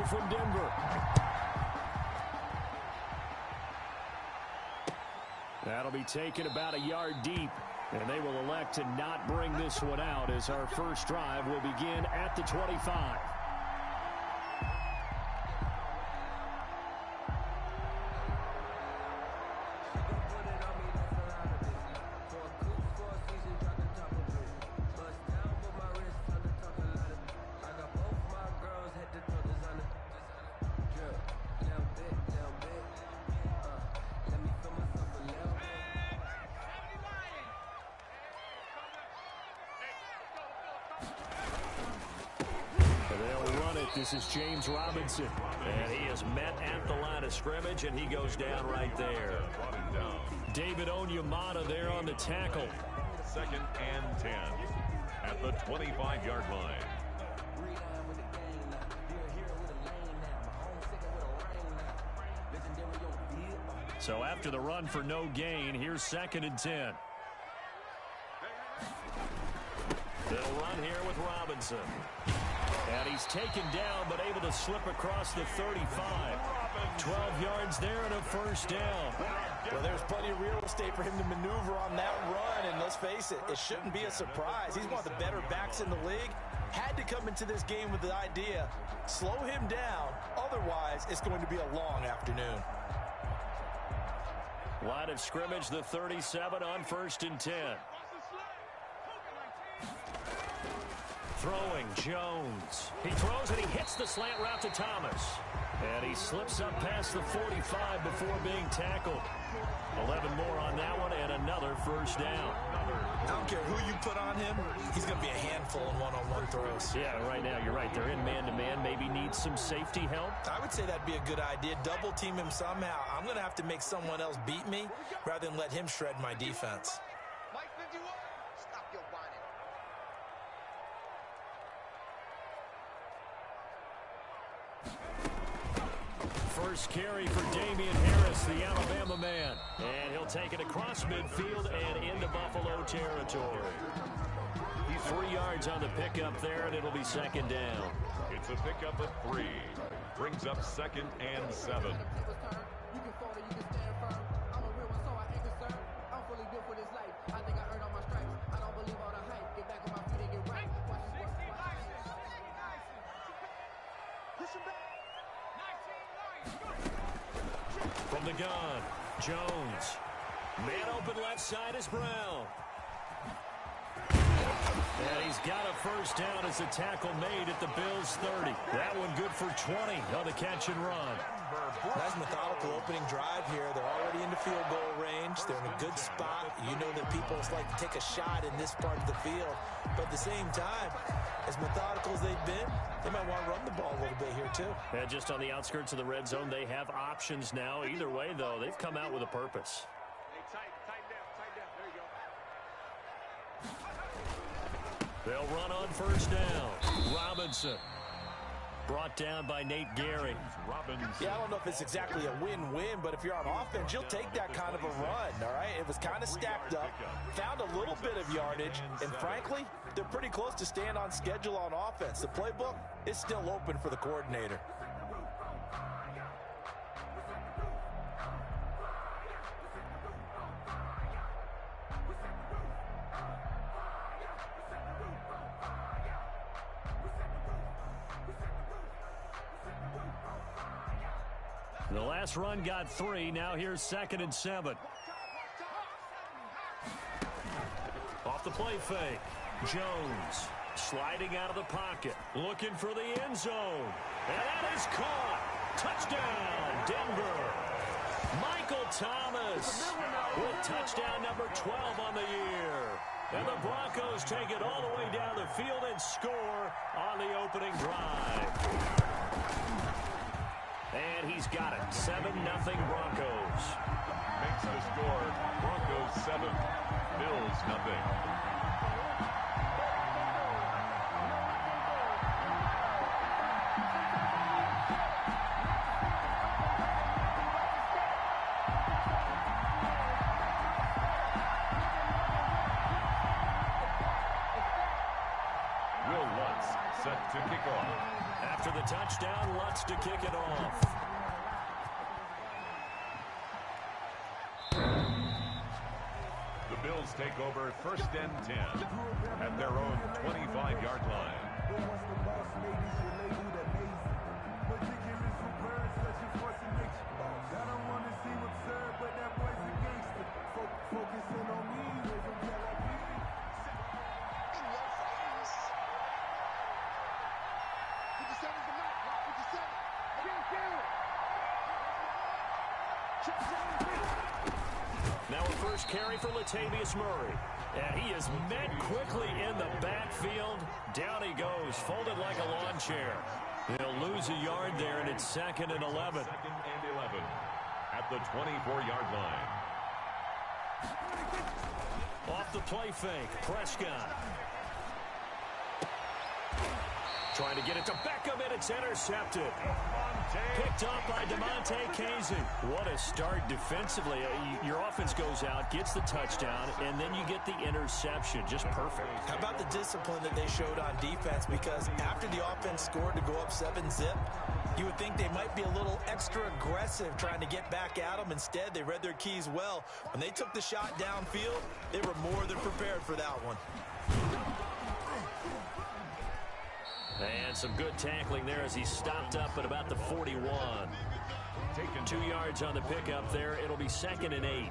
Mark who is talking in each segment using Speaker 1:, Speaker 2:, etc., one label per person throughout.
Speaker 1: from Denver. That'll be taken about a yard deep. And they will elect to not bring this one out as our first drive will begin at the 25. This is James Robinson, and he is met at the line of scrimmage, and he goes down right there. David Onyemata there on the tackle.
Speaker 2: 2nd and 10 at the 25-yard line.
Speaker 1: So after the run for no gain, here's 2nd and 10. They'll run here with Robinson. And he's taken down, but able to slip across the 35. 12 yards there and a first down.
Speaker 3: Well, there's plenty of real estate for him to maneuver on that run. And let's face it, it shouldn't be a surprise. He's one of the better backs in the league. Had to come into this game with the idea, slow him down. Otherwise, it's going to be a long afternoon.
Speaker 1: Line of scrimmage, the 37 on 1st and 10. Throwing, Jones. He throws and he hits the slant route to Thomas. And he slips up past the 45 before being tackled. 11 more on that one and another first down.
Speaker 3: I don't care who you put on him, he's going to be a handful in one-on-one throws.
Speaker 1: Yeah, right now you're right. They're in man-to-man. Maybe needs some safety help.
Speaker 3: I would say that'd be a good idea. Double team him somehow. I'm going to have to make someone else beat me rather than let him shred my defense.
Speaker 1: First carry for Damian Harris, the Alabama man. And he'll take it across midfield and into Buffalo territory. 3 yards on the pickup there, and it'll be 2nd down.
Speaker 2: It's a pickup of 3. Brings up 2nd and 7.
Speaker 1: From the gun, Jones. Man open left side is Brown. And he's got a first down as a tackle made at the Bills' 30. That one good for 20 on the catch and run.
Speaker 3: Nice methodical opening drive here. They're already into field goal range. They're in a good spot. You know that people like to take a shot in this part of the field. But at the same time, as methodical as they've been, they might want to run the ball a little bit here too.
Speaker 1: And just on the outskirts of the red zone, they have options now. Either way, though, they've come out with a purpose. They'll run on first down. Robinson. Brought down by Nate Gehring.
Speaker 3: Yeah, I don't know if it's exactly a win-win, but if you're on offense, you'll take that kind of a run, all right? It was kind of stacked up, found a little bit of yardage, and frankly, they're pretty close to staying on schedule on offense. The playbook is still open for the coordinator.
Speaker 1: The last run got 3. Now here's 2nd and 7. Off the play fake. Jones sliding out of the pocket. Looking for the end zone. And that is caught. Touchdown, Denver. Michael Thomas with touchdown number 12 on the year. And the Broncos take it all the way down the field and score on the opening drive. And he's got it. 7-0 Broncos.
Speaker 2: Makes the score. Broncos 7. Bills 0.
Speaker 1: After the touchdown. Lutz to kick it off.
Speaker 2: The Bills take over 1st and 10 at their own 25-yard line.
Speaker 1: Now a first carry for Latavius Murray. And he is met quickly in the backfield. Down he goes, folded like a lawn chair. He'll lose a yard there, and it's 2nd and 11.
Speaker 2: 2nd and 11 at the 24-yard line.
Speaker 1: Off the play fake, Prescott. Trying to get it to Beckham, and it's intercepted. Picked up by DeMonte Casey. What a start defensively. Your offense goes out, gets the touchdown, and then you get the interception. Just perfect.
Speaker 3: How about the discipline that they showed on defense? Because after the offense scored to go up 7-zip, you would think they might be a little extra aggressive trying to get back at them. Instead, they read their keys well. When they took the shot downfield, they were more than prepared for that one.
Speaker 1: And some good tackling there as he stopped up at about the 41. 2 yards on the pickup there. It'll be 2nd and 8.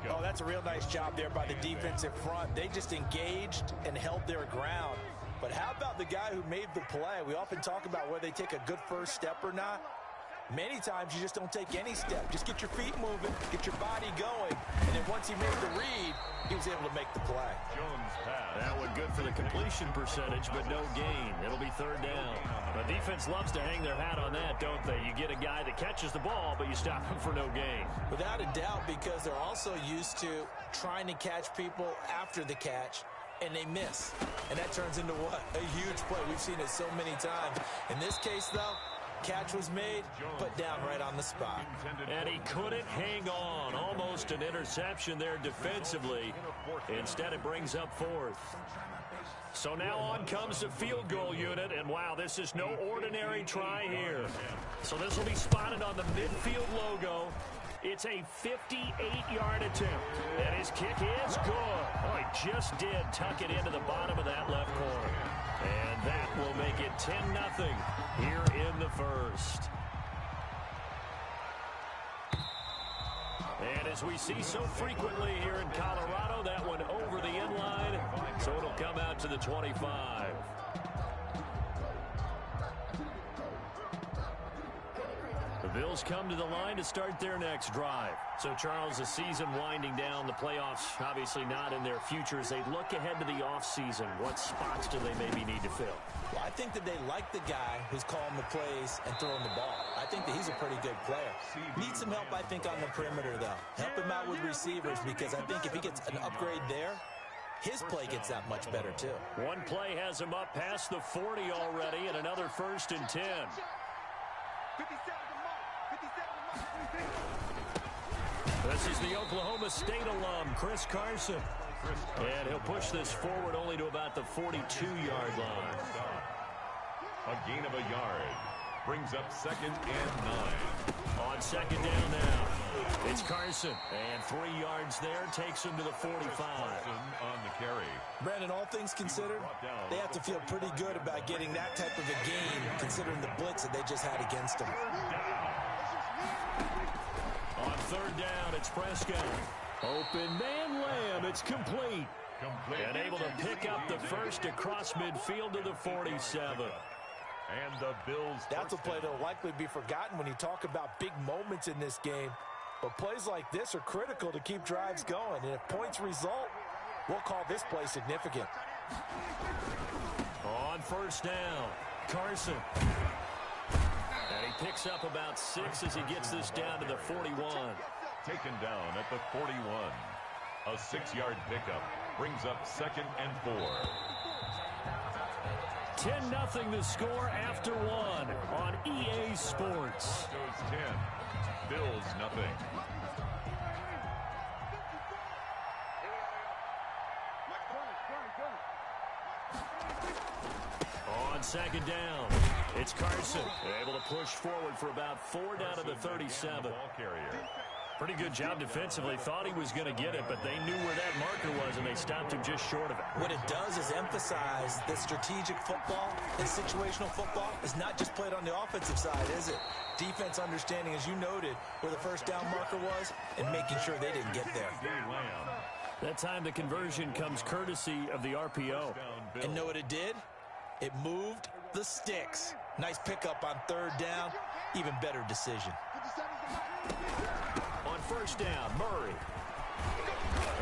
Speaker 3: Oh, that's a real nice job there by the defensive front. They just engaged and held their ground. But how about the guy who made the play? We often talk about whether they take a good first step or not. Many times you just don't take any step. Just get your feet moving, get your body going. And then once he made the read, he was able to make the play.
Speaker 2: Jones pass.
Speaker 1: That one good for the completion percentage, but no gain. It'll be 3rd down. The defense loves to hang their hat on that, don't they? You get a guy that catches the ball, but you stop him for no gain.
Speaker 3: Without a doubt, because they're also used to trying to catch people after the catch, and they miss. And that turns into what? A huge play. We've seen it so many times. In this case, though, catch was made, put down right on the spot.
Speaker 1: And he couldn't hang on. Almost an interception there defensively. Instead, it brings up 4th. So now on comes the field goal unit. And, wow, this is no ordinary try here. So this will be spotted on the midfield logo. It's a 58-yard attempt. And his kick is good. Oh, he just did tuck it into the bottom of that left corner. And that will make it 10-0 here in the first. And as we see so frequently here in Colorado, that one over the end line, so it'll come out to the 25. The Bills come to the line to start their next drive. So, Charles, the season winding down, the playoffs obviously not in their future. As they look ahead to the offseason, what spots do they maybe need to fill?
Speaker 3: Well, I think that they like the guy who's calling the plays and throwing the ball. I think that he's a pretty good player. Needs some help, I think, on the perimeter, though. Help him out with receivers, because I think if he gets an upgrade there, his play gets that much better, too.
Speaker 1: One play has him up past the 40 already, and another 1st and 10. This is the Oklahoma State alum, Chris Carson. And he'll push this forward only to about the 42-yard line.
Speaker 2: A gain of a yard. Brings up 2nd and 9.
Speaker 1: On 2nd down now. It's Carson. And 3 yards there takes him to the 45.
Speaker 2: On the carry.
Speaker 3: Brandon, all things considered, they have to feel pretty good about getting that type of a gain, considering the blitz that they just had against them.
Speaker 1: On 3rd down, it's Prescott. Open man Lamb. It's complete. And able to pick up the first across midfield to the 47.
Speaker 2: And the Bills.
Speaker 3: That's a play that will likely be forgotten when you talk about big moments in this game. But plays like this are critical to keep drives going. And if points result, we'll call this play significant.
Speaker 1: On 1st down, Carson. And he picks up about 6 as he gets this down to the 41.
Speaker 2: Taken down at the 41. A 6-yard pickup brings up 2nd and 4.
Speaker 1: 10-0 the score after 1 on EA Sports.
Speaker 2: Goes 10. Bills nothing.
Speaker 1: On 2nd down, It's Carson able to push forward for about 4 down to the 37. Pretty good job defensively. Thought he was going to get it, but they knew where that marker was, and they stopped him just short of it.
Speaker 3: What it does is emphasize that strategic football and situational football is not just played on the offensive side, is it? Defense understanding, as you noted, where the first down marker was and making sure they didn't get there.
Speaker 1: That time the conversion comes courtesy of the RPO.
Speaker 3: And know what it did? It moved the sticks. Nice pickup on 3rd down. Even better decision.
Speaker 1: On 1st down, Murray.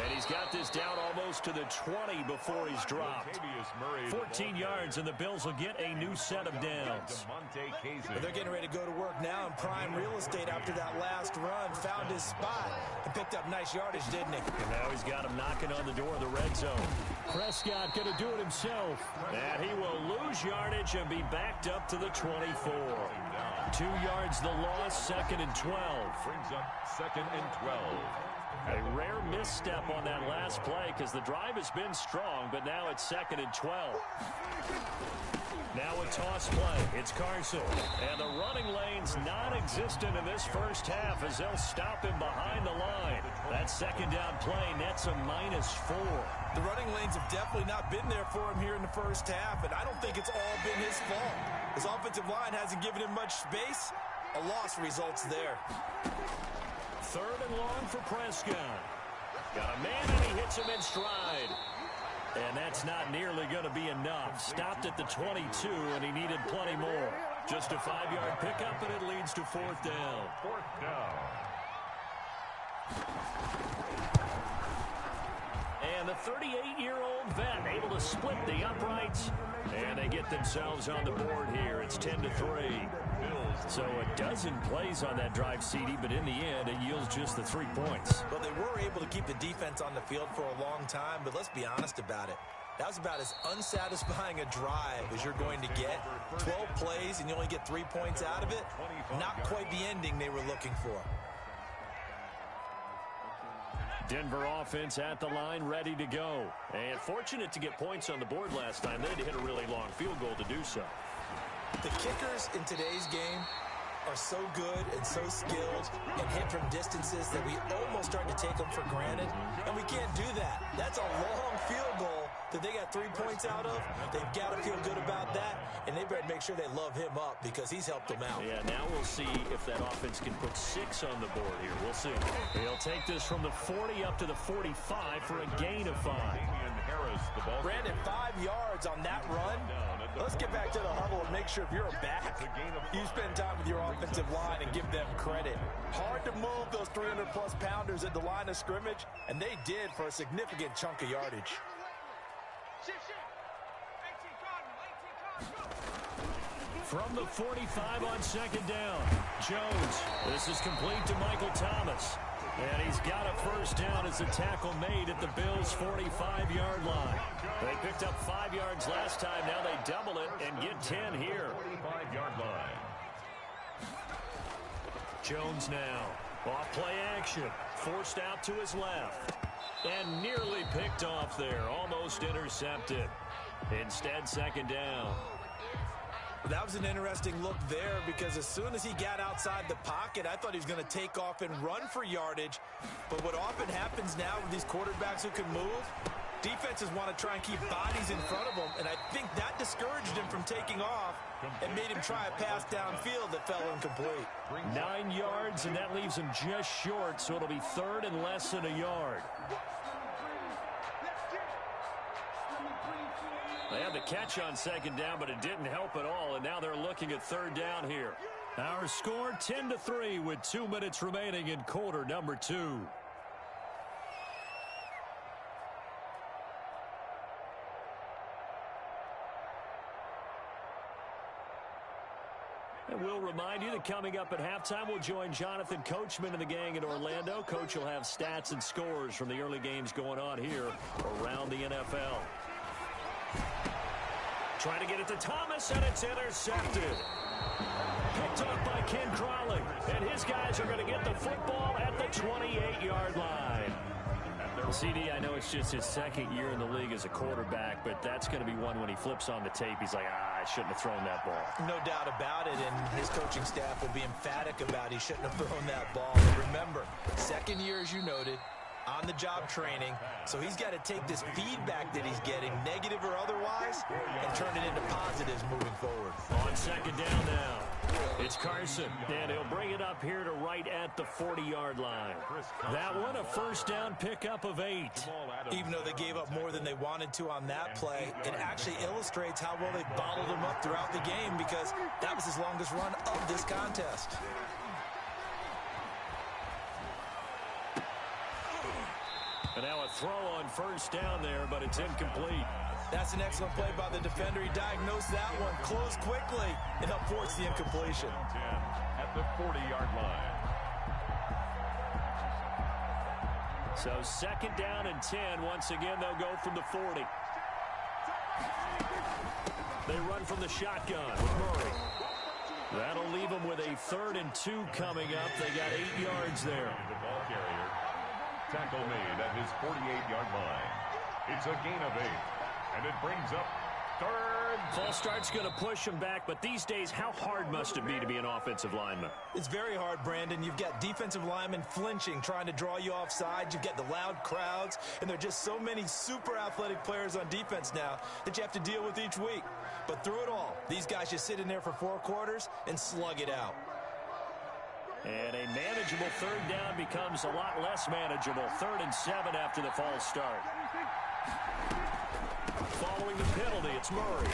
Speaker 1: And he's got this down almost to the 20 before he's dropped. 14 yards, and the Bills will get a new set of downs.
Speaker 3: But they're getting ready to go to work now in prime real estate after that last run. Found his spot and picked up nice yardage, didn't he?
Speaker 1: And now he's got him knocking on the door of the red zone. Prescott going to do it himself. And he will lose yardage and be backed up to the 24. 2 yards the loss, 2nd and 12.
Speaker 2: Brings up 2nd and 12.
Speaker 1: A rare misstep on that last play because the drive has been strong, but now it's 2nd and 12. Now a toss play. It's Carson. And the running lane's non-existent in this first half as they'll stop him behind the line. That 2nd down play nets a -4.
Speaker 3: The running lanes have definitely not been there for him here in the first half, and I don't think it's all been his fault. His offensive line hasn't given him much space. A loss results there.
Speaker 1: 3rd and long for Prescott. Got a man, and he hits him in stride. And that's not nearly going to be enough. Stopped at the 22, and he needed plenty more. Just a 5-yard pickup, and it leads to 4th down.
Speaker 2: 4th down.
Speaker 1: And the 38-year-old vet able to split the uprights. And they get themselves on the board here. It's 10-3. So a dozen plays on that drive, CD, but in the end, it yields just the 3 points.
Speaker 3: Well, they were able to keep the defense on the field for a long time, but let's be honest about it. That was about as unsatisfying a drive as you're going to get. 12 plays, and you only get 3 points out of it. Not quite the ending they were looking for.
Speaker 1: Denver offense at the line, ready to go. And fortunate to get points on the board last time. They had to hit a really long field goal to do so.
Speaker 3: The kickers in today's game are so good and so skilled and hit from distances that we almost start to take them for granted, and we can't do that. That's a long field goal that they got 3 points out of. They've got to feel good about that, and they better make sure they love him up because he's helped them out.
Speaker 1: Yeah, now we'll see if that offense can put 6 on the board here. We'll see. He'll take this from the 40 up to the 45 for a gain of 5.
Speaker 3: Brandon, 5 yards on that run. Let's get back to the huddle and make sure if you're a back, you spend time with your offensive line and give them credit. Hard to move those 300-plus pounders at the line of scrimmage, and they did for a significant chunk of yardage.
Speaker 1: From the 45 on 2nd down, Jones. This is complete to Michael Thomas. And he's got a first down as the tackle made at the Bills' 45-yard line. They picked up 5 yards last time. Now they double it and get 10 here.
Speaker 2: 45-yard line.
Speaker 1: Jones now. Off play action. Forced out to his left. And nearly picked off there. Almost intercepted. Instead, 2nd down.
Speaker 3: That was an interesting look there because as soon as he got outside the pocket, I thought he was going to take off and run for yardage. But what often happens now with these quarterbacks who can move, defenses want to try and keep bodies in front of them, and I think that discouraged him from taking off and made him try a pass downfield that fell incomplete.
Speaker 1: 9 yards, and that leaves him just short, so it'll be 3rd and less than a yard. They had the catch on 2nd down, but it didn't help at all, and now they're looking at 3rd down here. Our score 10-3 with 2 minutes remaining in quarter number 2. And we'll remind you that coming up at halftime, we'll join Jonathan Coachman and the gang in Orlando. Coach will have stats and scores from the early games going on here around the NFL. Trying to get it to Thomas, and it's intercepted. Picked up by Ken Crawley, and his guys are going to get the football at the 28-yard line.
Speaker 2: At their
Speaker 1: CD, I know it's just his second year in the league as a quarterback, but that's going to be one when he flips on the tape. He's like, I shouldn't have thrown that ball.
Speaker 3: No doubt about it, and his coaching staff will be emphatic about he shouldn't have thrown that ball. But remember, second year, as you noted, on-the-job training, so he's got to take this feedback that he's getting, negative or otherwise, and turn it into positives moving forward.
Speaker 1: On second down now, it's Carson, and he'll bring it up here to right at the 40-yard line. That one, a first down pickup of 8.
Speaker 3: Even though they gave up more than they wanted to on that play, it actually illustrates how well they bottled him up throughout the game, because that was his longest run of this contest.
Speaker 1: And now a throw on first down there, but it's incomplete.
Speaker 3: That's an excellent play by the defender. He diagnosed that one, closed quickly, and helped force the incompletion.
Speaker 2: 10 at the 40-yard line.
Speaker 1: So second down and 10. Once again, they'll go from the 40. They run from the shotgun with Murray. That'll leave them with a 3rd and 2 coming up. They got 8 yards there.
Speaker 2: The ball carrier. Tackle made at his 48-yard line. It's a gain of 8. And it brings up 3rd.
Speaker 1: False start's going to push him back, but these days, how hard must it be to be an offensive lineman?
Speaker 3: It's very hard, Brandon. You've got defensive linemen flinching, trying to draw you off sides. You've got the loud crowds, and there are just so many super athletic players on defense now that you have to deal with each week. But through it all, these guys just sit in there for 4 quarters and slug it out.
Speaker 1: And a manageable 3rd down becomes a lot less manageable. 3rd and 7 after the false start. Following the penalty, it's Murray.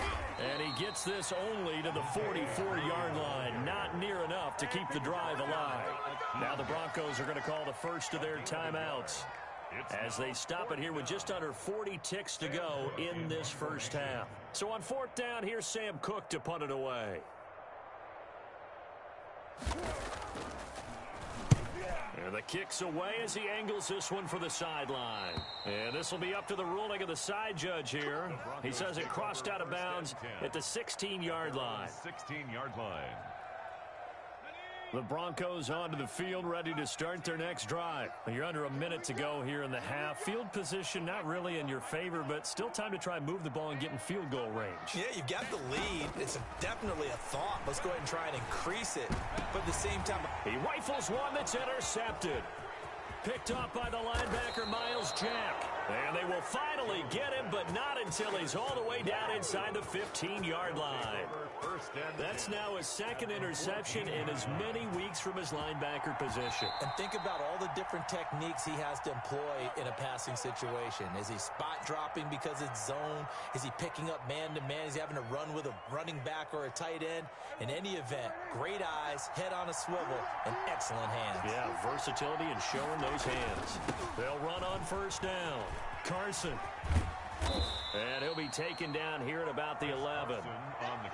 Speaker 1: And he gets this only to the 44-yard line. Not near enough to keep the drive alive. Now the Broncos are going to call the first of their timeouts as they stop it here with just under 40 ticks to go in this first half. So on 4th down, here's Sam Cook to punt it away. And the kick's away as he angles this one for the sideline. And this will be up to the ruling of the side judge here. He says it crossed out of bounds at the 16-yard line.
Speaker 2: 16-yard line.
Speaker 1: The Broncos onto the field, ready to start their next drive. You're under a minute to go here in the half. Field position not really in your favor, but still time to try and move the ball and get in field goal range.
Speaker 3: Yeah, you've got the lead. It's definitely a thought. Let's go ahead and try and increase it. But at the same time,
Speaker 1: he rifles one that's intercepted. Picked off by the linebacker, Miles Jack. And they will finally get him, but not until he's all the way down inside the 15-yard line. That's now his 2nd interception in as many weeks from his linebacker position.
Speaker 3: And think about all the different techniques he has to employ in a passing situation. Is he spot dropping because it's zone? Is he picking up man-to-man? Is he having to run with a running back or a tight end? In any event, great eyes, head on a swivel, and excellent hands.
Speaker 1: Yeah, versatility and showing those hands. They'll run on first down. Carson. And he'll be taken down here at about the 11.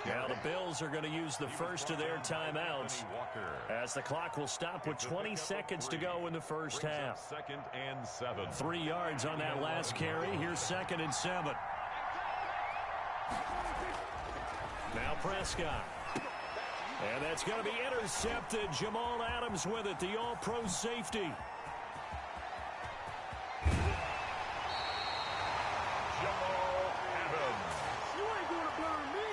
Speaker 1: Now the Bills are going to use the first of their timeouts as the clock will stop with 20 seconds to go in the first half.
Speaker 2: 2nd and 7.
Speaker 1: 3 yards on that last carry. Here's 2nd and 7. Now Prescott. And that's going to be intercepted. Jamal Adams with it, the all-pro safety.
Speaker 2: Jamal Adams. You ain't gonna burn me.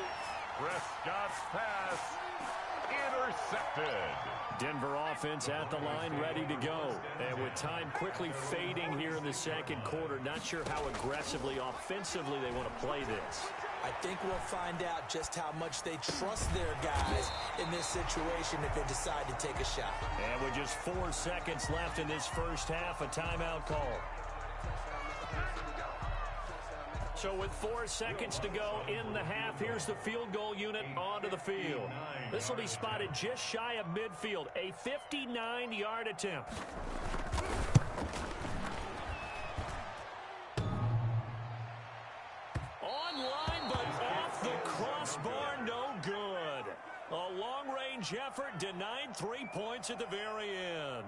Speaker 2: Prescott's pass intercepted.
Speaker 1: Denver offense at the line, ready to go. And with time quickly fading here in the 2nd quarter, not sure how aggressively, offensively they want to play this.
Speaker 3: I think we'll find out just how much they trust their guys in this situation if they decide to take a shot.
Speaker 1: And with just 4 seconds left in this first half, a timeout call. So with 4 seconds to go in the half, here's the field goal unit onto the field. This will be spotted just shy of midfield, a 59-yard attempt. Online, but off the crossbar, no good. A long-range effort denied 3 points at the very end.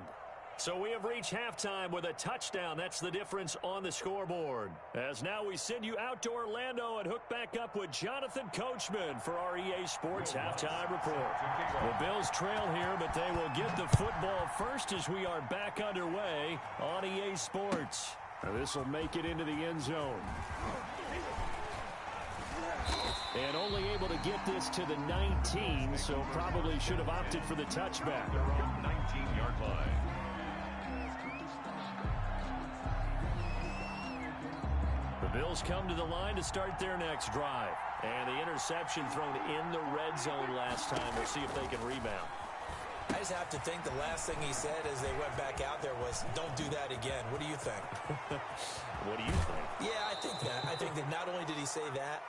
Speaker 1: So we have reached halftime with a touchdown. That's the difference on the scoreboard. As now we send you out to Orlando and hook back up with Jonathan Coachman for our EA Sports Halftime Report. The Bills trail here, but they will get the football first as we are back underway on EA Sports. This will make it into the end zone. And only able to get this to the 19, so probably should have opted for the touchback.
Speaker 2: Their own 19-yard line.
Speaker 1: The Bills come to the line to start their next drive. And the interception thrown in the red zone last time. We'll see if they can rebound.
Speaker 3: I just have to think the last thing he said as they went back out there was, don't do that again. What do you think?
Speaker 1: What do you think?
Speaker 3: Yeah, I think that. I think that not only did he say that,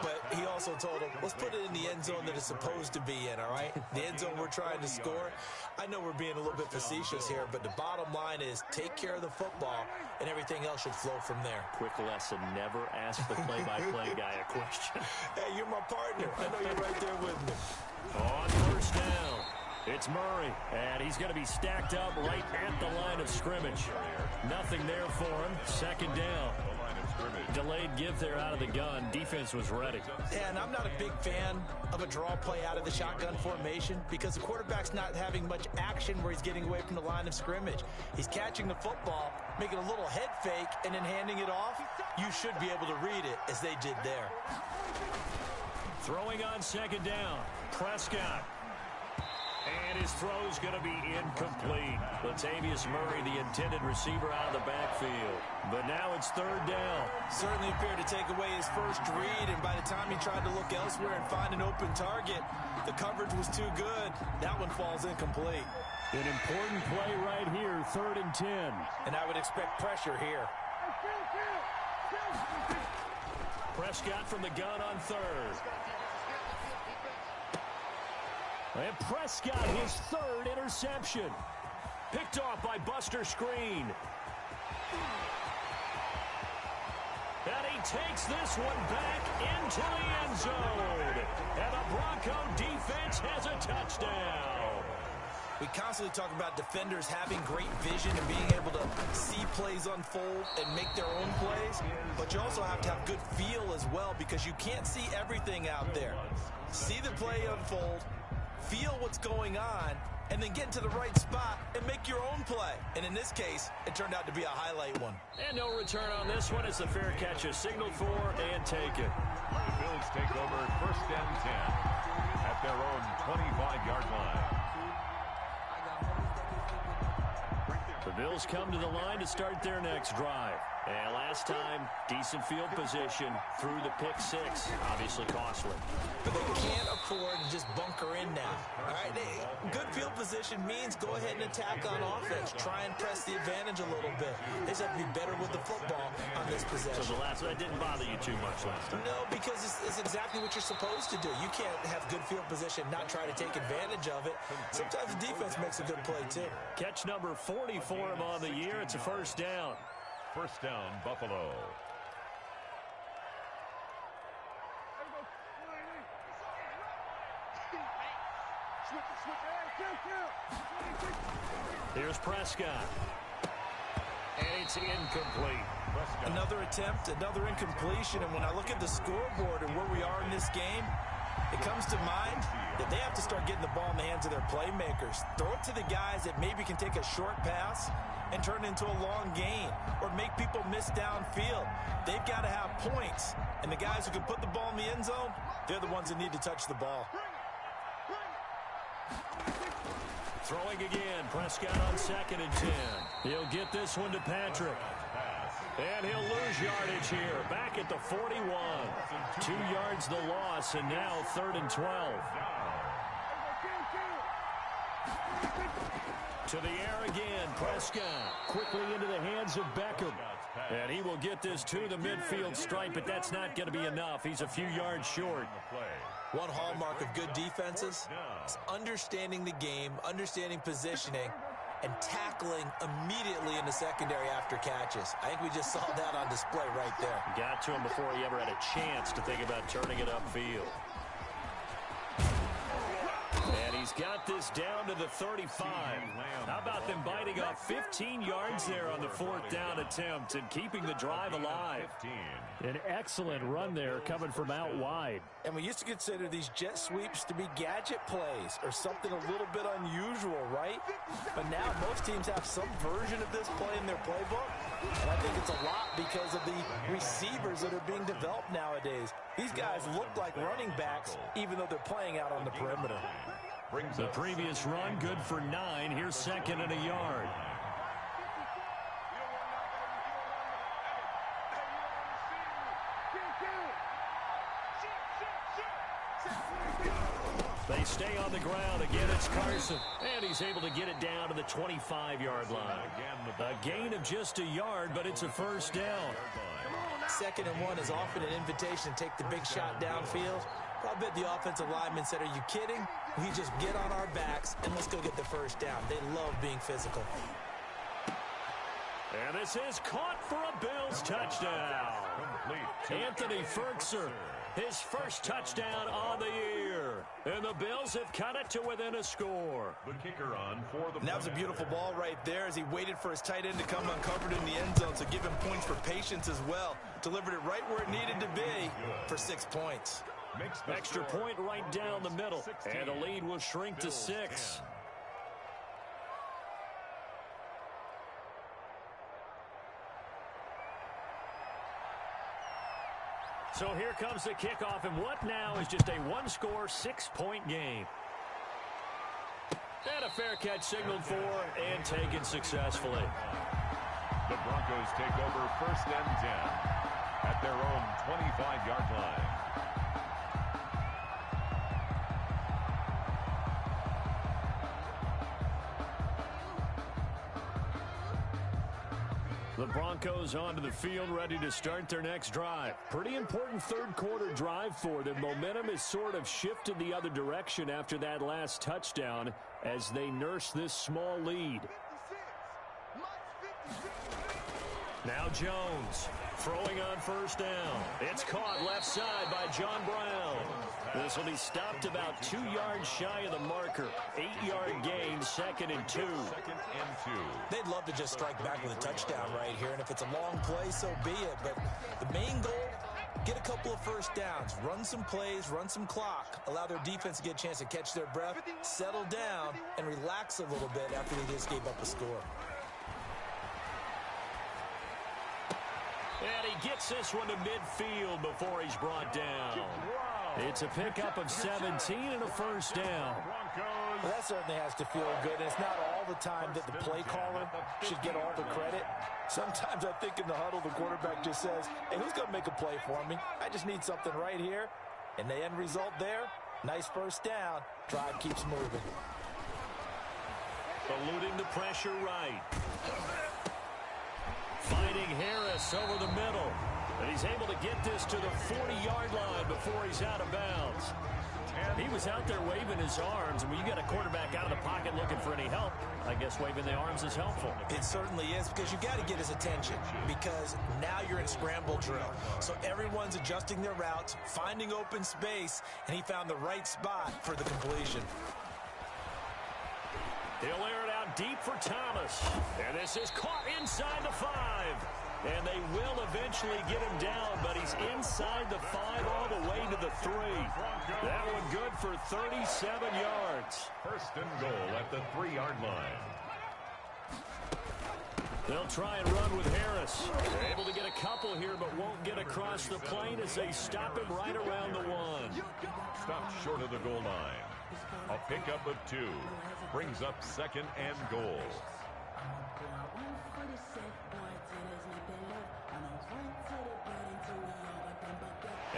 Speaker 3: but he also told him, let's put it in the end zone that it's supposed to be in, all right? The end zone we're trying to score. I know we're being a little bit facetious here, but the bottom line is take care of the football, and everything else should flow from there.
Speaker 1: Quick lesson, never ask the play-by-play guy a question.
Speaker 3: Hey, you're my partner. I know you're right there with me.
Speaker 1: On first down, it's Murray, and he's going to be stacked up right at the line of scrimmage. Nothing there for him. Second down. Delayed give there out of the gun. Defense was ready.
Speaker 3: Yeah, and I'm not a big fan of a draw play out of the shotgun formation because the quarterback's not having much action where he's getting away from the line of scrimmage. He's catching the football, making a little head fake, and then handing it off. You should be able to read it as they did there.
Speaker 1: Throwing on second down, Prescott. And his throw's going to be incomplete. Latavius Murray, the intended receiver, out of the backfield. But now it's third down.
Speaker 3: Certainly appeared to take away his first read, and by the time he tried to look elsewhere and find an open target, the coverage was too good. That one falls incomplete.
Speaker 1: An important play right here, 3rd and 10.
Speaker 3: And I would expect pressure here.
Speaker 1: Prescott from the gun on third. And Prescott, his 3rd interception. Picked off by Buster Screen. And he takes this one back into the end zone. And the Bronco defense has a touchdown.
Speaker 3: We constantly talk about defenders having great vision and being able to see plays unfold and make their own plays. But you also have to have good feel as well because you can't see everything out there. See the play unfold, feel what's going on, and then get into the right spot and make your own play. And in this case, it turned out to be a highlight one.
Speaker 1: And no return on this one as the fair catch is signaled for and taken.
Speaker 2: The Bills take over 1st and 10 at their own 25-yard line.
Speaker 1: The Bills come to the line to start their next drive. And last time, decent field position through the pick 6. Obviously costly.
Speaker 3: But they can't afford to just bunker in now. All right, good field position means go ahead and attack on offense. Try and press the advantage a little bit. They just have to be better with the football on this possession.
Speaker 1: So the last one, that didn't bother you too much last time?
Speaker 3: No, because it's exactly what you're supposed to do. You can't have good field position, not try to take advantage of it. Sometimes the defense makes a good play, too.
Speaker 1: Catch number 40 for him on the year. It's a first down.
Speaker 2: First down, Buffalo.
Speaker 1: Here's Prescott. And it's incomplete.
Speaker 3: Another attempt, another incompletion. And when I look at the scoreboard and where we are in this game, it comes to mind that they have to start getting the ball in the hands of their playmakers. Throw it to the guys that maybe can take a short pass and turn it into a long gain or make people miss downfield. They've got to have points. And the guys who can put the ball in the end zone, they're the ones that need to touch the ball.
Speaker 1: Throwing again, Prescott on 2nd and 10. He'll get this one to Patrick. And he'll lose yardage here. Back at the 41. 2 yards the loss, and now 3rd and 12. To the air again, Prescott. Quickly into the hands of Beckham. And he will get this to the midfield stripe, but that's not going to be enough. He's a few yards short.
Speaker 3: One hallmark of good defenses is understanding the game, understanding positioning, and tackling immediately in the secondary after catches. I think we just saw that on display right there.
Speaker 1: Got to him before he ever had a chance to think about turning it upfield. And he's got this down to the 35. How about them biting off 15 yards there on the 4th down attempt and keeping the drive alive?
Speaker 4: An excellent run there coming from out wide.
Speaker 3: And we used to consider these jet sweeps to be gadget plays or something a little bit unusual, right? But now most teams have some version of this play in their playbook. And I think it's a lot because of the receivers that are being developed nowadays. These guys look like running backs, even though they're playing out on the perimeter.
Speaker 1: The previous run, good for 9. Here's 2nd and a yard. They stay on the ground. Again, it's Carson. And he's able to get it down to the 25-yard line. A gain of just a yard, but it's a first down.
Speaker 3: 2nd and 1 is often an invitation to take the big shot downfield. But I bet the offensive lineman said, are you kidding? We just get on our backs and let's go get the first down. They love being physical.
Speaker 1: And this is caught for a Bills touchdown. Anthony Ferkser, his first touchdown on the year. And the Bills have cut it to within a score.
Speaker 2: The kicker on for the...
Speaker 3: And that was a beautiful ball right there as he waited for his tight end to come uncovered in the end zone. So give him points for patience as well. Delivered it right where it needed to be for 6 points.
Speaker 1: Extra point right down the middle. And the lead will shrink to 6. So here comes the kickoff, and what now is just a one-score, 6-point game. And a fair catch signaled for and taken successfully.
Speaker 2: The Broncos take over 1st and 10 at their own 25-yard line.
Speaker 1: The Broncos onto the field, ready to start their next drive. Pretty important third-quarter drive for them. Momentum has sort of shifted the other direction after that last touchdown as they nurse this small lead. Now Jones throwing on 1st down. It's caught left side by John Brown. This will be stopped about 2 yards shy of the marker. 8-yard gain, 2nd and 2.
Speaker 3: They'd love to just strike back with a touchdown right here, and if it's a long play, so be it. But the main goal, get a couple of first downs, run some plays, run some clock, allow their defense to get a chance to catch their breath, settle down, and relax a little bit after they just gave up a score.
Speaker 1: And he gets this one to midfield before he's brought down. It's a pickup of 17 and a first down.
Speaker 3: Well, that certainly has to feel good, and it's not all the time that the play caller should get all the credit. Sometimes I think in the huddle, the quarterback just says, hey, who's going to make a play for me? I just need something right here. And the end result there, nice first down. Drive keeps moving.
Speaker 1: Eluding the pressure right. Finding Harris over the middle. And he's able to get this to the 40-yard line before he's out of bounds. He was out there waving his arms, and when you get a quarterback out of the pocket looking for any help, I guess waving the arms is helpful.
Speaker 3: It certainly is, because you got to get his attention, because now you're in scramble drill. So everyone's adjusting their routes, finding open space, and he found the right spot for the completion.
Speaker 1: He'll air it out deep for Thomas. And this is caught inside the 5. And they will eventually get him down, but he's inside the 5 all the way to the 3. That one good for 37 yards.
Speaker 2: 1st and goal at the 3-yard line.
Speaker 1: They'll try and run with Harris. They're able to get a couple here, but won't get across the plane as they stop him right around the 1.
Speaker 2: Stopped short of the goal line. A pickup of 2. Brings up 2nd and goal.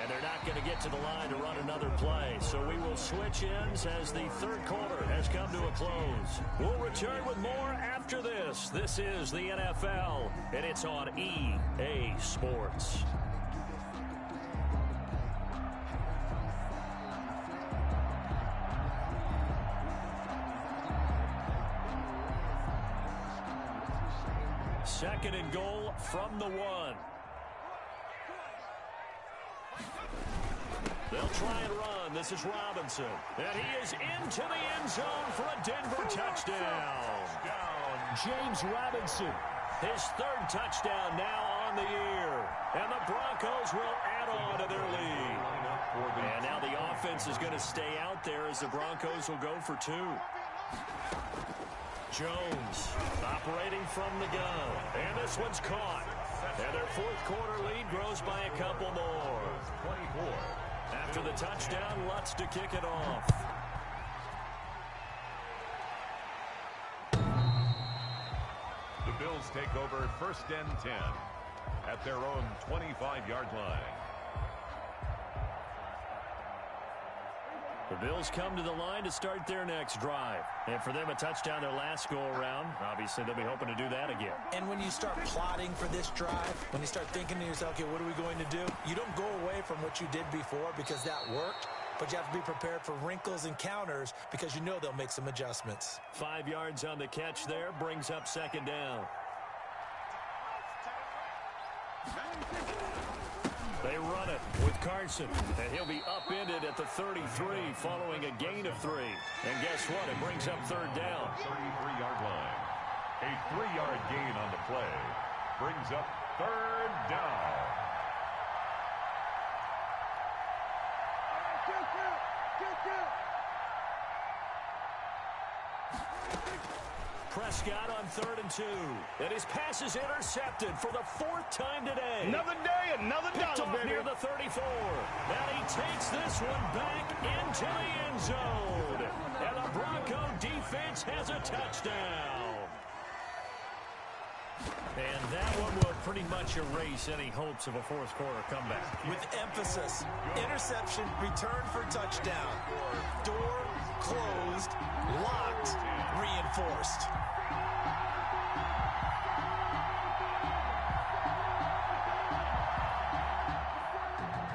Speaker 1: And they're not going to get to the line to run another play. So we will switch ends as the third quarter has come to a close. We'll return with more after this. This is the NFL, and it's on EA Sports. Second and goal from the 1. They'll try and run. This is Robinson. And he is into the end zone for a Denver touchdown. James Robinson, his third touchdown now on the year. And the Broncos will add on to their lead. And now the offense is going to stay out there as the Broncos will go for two. Jones operating from the gun. And this one's caught. And their fourth quarter lead grows by a couple more. 24. After the touchdown, Lutz to kick it off.
Speaker 2: The Bills take over 1st and 10 at their own 25-yard line.
Speaker 4: The Bills come to the line to start their next drive. And for them, a touchdown their last go-around. Obviously, they'll be hoping to do that again.
Speaker 3: And when you start plotting for this drive, when you start thinking to yourself, okay, what are we going to do? You don't go away from what you did before because that worked, but you have to be prepared for wrinkles and counters because you know they'll make some adjustments.
Speaker 1: 5 yards on the catch there, brings up 2nd down. They run it with Carson, and he'll be upended at the 33 following a gain of 3. And guess what? It brings up 3rd down.
Speaker 2: 33-yard line. A 3-yard gain on the play brings up 3rd down.
Speaker 1: Prescott on 3rd and 2. And his pass is intercepted for the 4th time today.
Speaker 5: Another day, another dollar, baby.
Speaker 1: Near the 34. And he takes this one back into the end zone. And the Bronco defense has a touchdown.
Speaker 4: And that one will pretty much erase any hopes of a fourth quarter comeback.
Speaker 3: With emphasis, interception, return for touchdown. Door closed, locked, reinforced.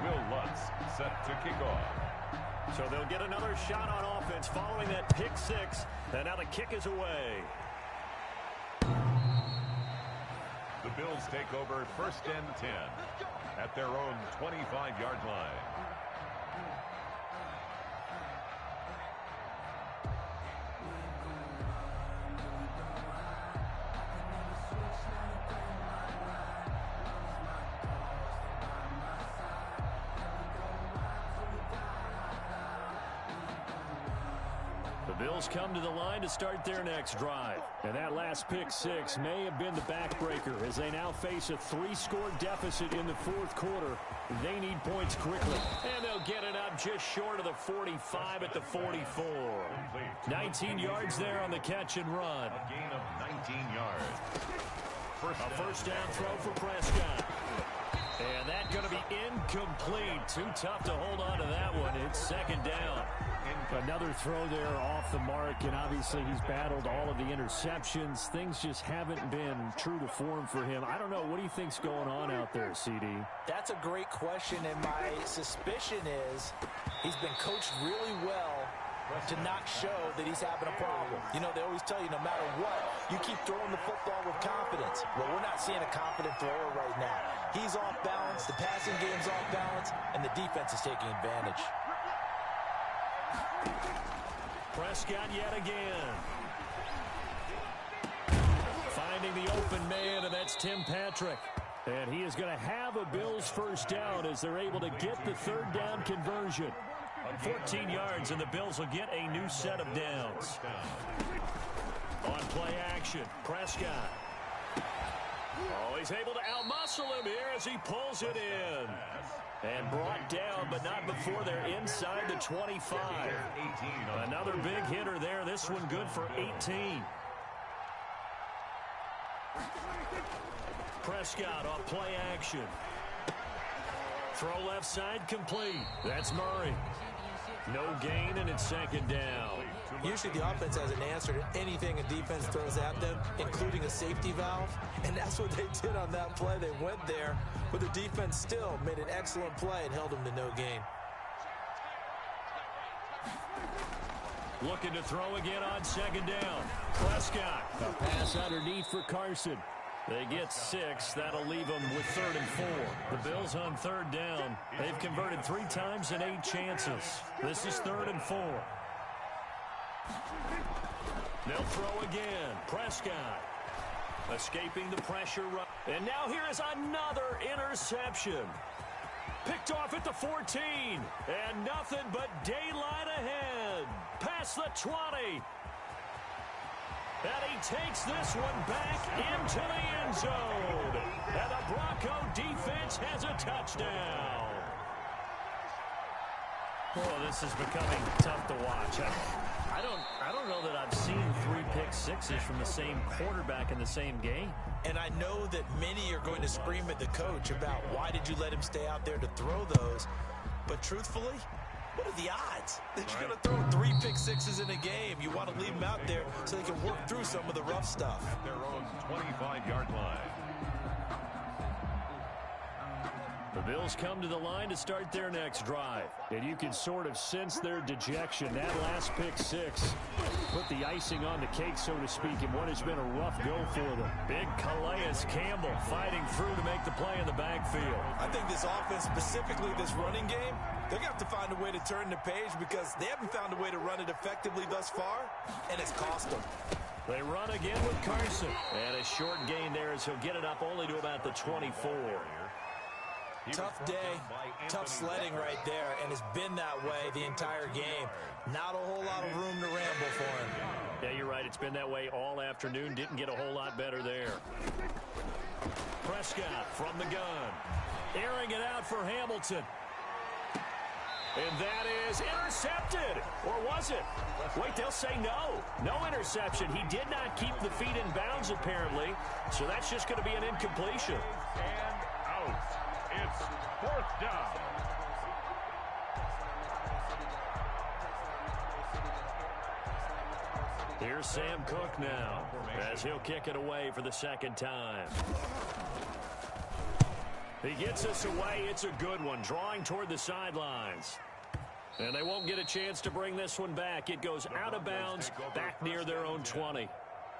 Speaker 2: Will Lutz set to kick off.
Speaker 1: So they'll get another shot on offense following that pick 6. And now the kick is away.
Speaker 2: The Bills take over 1st and 10 at their own 25-yard line.
Speaker 4: The Bills come to the line to start their next drive. And that last pick 6 may have been the backbreaker as they now face a 3-score deficit in the fourth quarter. They need points quickly.
Speaker 1: And they'll get it up just short of the 45 at the 44. 19 yards there on the catch and run.
Speaker 2: A gain of 19 yards.
Speaker 1: A first down throw for Prescott. And that's going to be incomplete. Too tough to hold on to that one. It's 2nd down.
Speaker 4: Another throw there off the mark, and obviously he's battled all of the interceptions. Things just haven't been true to form for him. I don't know. What do you think's going on out there, CD?
Speaker 3: That's a great question, and my suspicion is he's been coached really well to not show that he's having a problem. You know, they always tell you no matter what, you keep throwing the football with confidence. Well, we're not seeing a confident thrower right now. He's off balance, the passing game's off balance, and the defense is taking advantage.
Speaker 1: Prescott yet again. Finding the open man, and that's Tim Patrick.
Speaker 4: And he is going to have a Bills first down as they're able to get the 3rd down conversion.
Speaker 1: 14 yards, and the Bills will get a new set of downs. On play action, Prescott. Oh, he's able to outmuscle him here as he pulls it in. And brought down, but not before they're inside the 25. Another big hitter there. This one good for 18. Prescott off play action. Throw left side complete. That's Murray. No gain, and it's 2nd down.
Speaker 3: Usually the offense has an answer to anything a defense throws at them, including a safety valve. And that's what they did on that play. They went there, but the defense still made an excellent play and held them to no gain.
Speaker 1: Looking to throw again on 2nd down. Prescott.
Speaker 4: A pass underneath for Carson. They get 6. That'll leave them with 3rd and 4. The Bills on 3rd down. They've converted 3 times in 8 chances. This is 3rd and 4. They'll throw again. Prescott escaping the pressure. And now here is another interception. Picked off at the 14. And nothing but daylight ahead. Past the 20. And he takes this one back into the end zone. And the Bronco defense has a touchdown. Oh, this is becoming tough to watch. I don't know that I've seen 3 pick-sixes from the same quarterback in the same game.
Speaker 3: And I know that many are going to scream at the coach about why did you let him stay out there to throw those. But truthfully, what are the odds that you're going to throw 3 pick-sixes in a game? You want to leave them out there so they can work through some of the rough stuff.
Speaker 2: At their own 25-yard line.
Speaker 4: The Bills come to the line to start their next drive. And you can sort of sense their dejection. That last pick-6 put the icing on the cake, so to speak, in what has been a rough go for them. Big Calais Campbell fighting through to make the play in the backfield.
Speaker 3: I think this offense, specifically this running game, they're going to have to find a way to turn the page because they haven't found a way to run it effectively thus far, and it's cost them.
Speaker 4: They run again with Carson. And a short gain there as he'll get it up only to about the 24.
Speaker 3: Tough day, tough sledding right there, and it's been that way the entire game. Not a whole lot of room to ramble for him.
Speaker 4: Yeah, you're right. It's been that way all afternoon. Didn't get a whole lot better there. Prescott from the gun. Airing it out for Hamilton. And that is intercepted. Or was it? Wait, they'll say no. No interception. He did not keep the feet in bounds, apparently. So that's just going to be an incompletion.
Speaker 2: And out. It's 4th down.
Speaker 4: Here's Sam Cook now as he'll kick it away for the 2nd time. He gets us away. It's a good one, drawing toward the sidelines. And they won't get a chance to bring this one back. It goes out of bounds back near their own 20.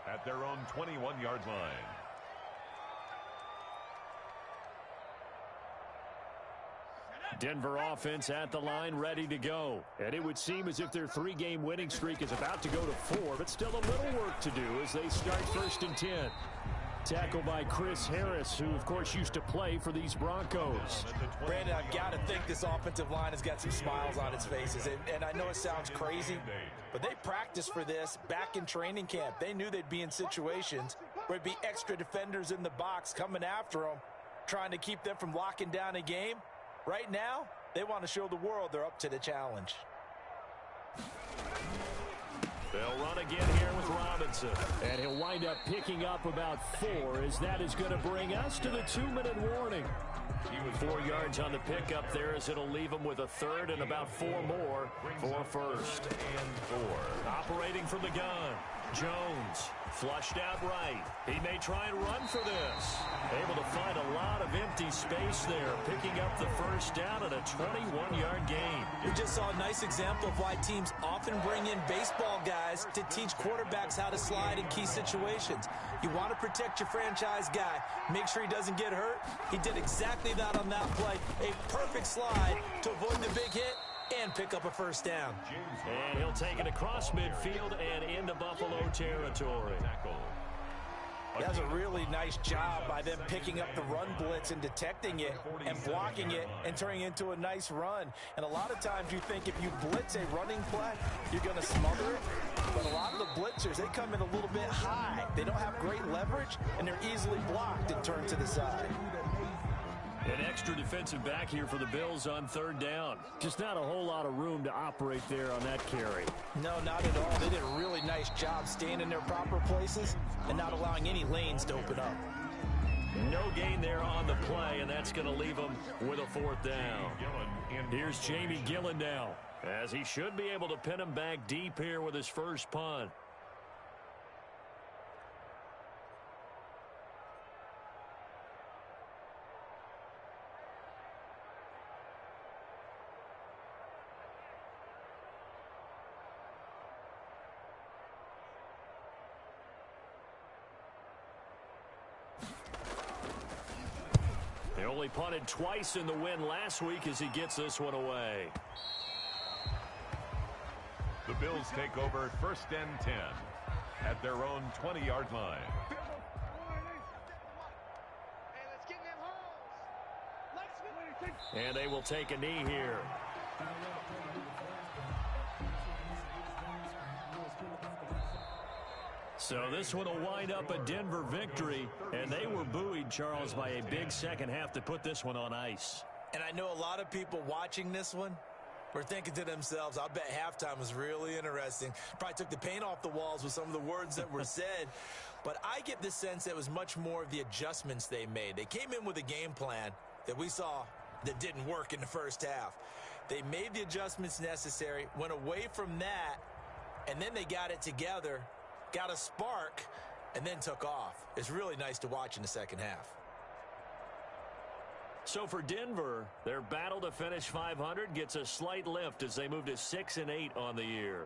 Speaker 2: At their own 21-yard line.
Speaker 4: Denver offense at the line, ready to go. And it would seem as if their 3-game winning streak is about to go to 4, but still a little work to do as they start 1st and 10. Tackle by Chris Harris, who, of course, used to play for these Broncos.
Speaker 3: Brandon, I've got to think this offensive line has got some smiles on its faces. And I know it sounds crazy, but they practiced for this back in training camp. They knew they'd be in situations where there'd be extra defenders in the box coming after them, trying to keep them from locking down a game. Right now, they want to show the world they're up to the challenge.
Speaker 4: They'll run again here with Robinson. And he'll wind up picking up about 4 as that is going to bring us to the 2-minute warning. 4 yards on the pickup there as it'll leave him with a 3rd and about 4 more for 1st and 4. Operating from the gun, Jones flushed out right. He may try and run for this. Able to find a lot of empty space there, picking up the 1st down at a 21-yard gain.
Speaker 3: We just saw a nice example of why teams often bring in baseball guys to teach quarterbacks how to slide in key situations. You want to protect your franchise guy. Make sure he doesn't get hurt. He did exactly that on that play. A perfect slide to avoid the big hit and pick up a 1st down.
Speaker 4: And he'll take it across midfield and into Buffalo territory.
Speaker 3: That's a really nice job by them picking up the run blitz and detecting it and blocking it and turning it into a nice run. And a lot of times you think if you blitz a running play, you're going to smother it. But a lot of the blitzers, they come in a little bit high. They don't have great leverage, and they're easily blocked and turned to the side.
Speaker 4: An extra defensive back here for the Bills on 3rd down. Just not a whole lot of room to operate there on that carry.
Speaker 3: No, not at all. They did a really nice job staying in their proper places and not allowing any lanes to open up.
Speaker 4: No gain there on the play, and that's going to leave them with a 4th down. Here's Jamie Gillen now, as he should be able to pin him back deep here with his 1st punt. Only punted twice in the win last week as he gets this one away.
Speaker 2: The Bills take over 1st and 10 at their own 20-yard line.
Speaker 4: And they will take a knee here. So this one will wind up a Denver victory, and they were buoyed, Charles, by a big second half to put this one on ice.
Speaker 3: And I know a lot of people watching this one were thinking to themselves, I'll bet halftime was really interesting. Probably took the paint off the walls with some of the words that were said. But I get the sense that it was much more of the adjustments they made. They came in with a game plan that we saw that didn't work in the first half. They made the adjustments necessary, went away from that, and then they got it together, got a spark, and then took off. It's really nice to watch in the second half.
Speaker 4: So for Denver, their battle to finish 500 gets a slight lift as they move to 6-8 on the year.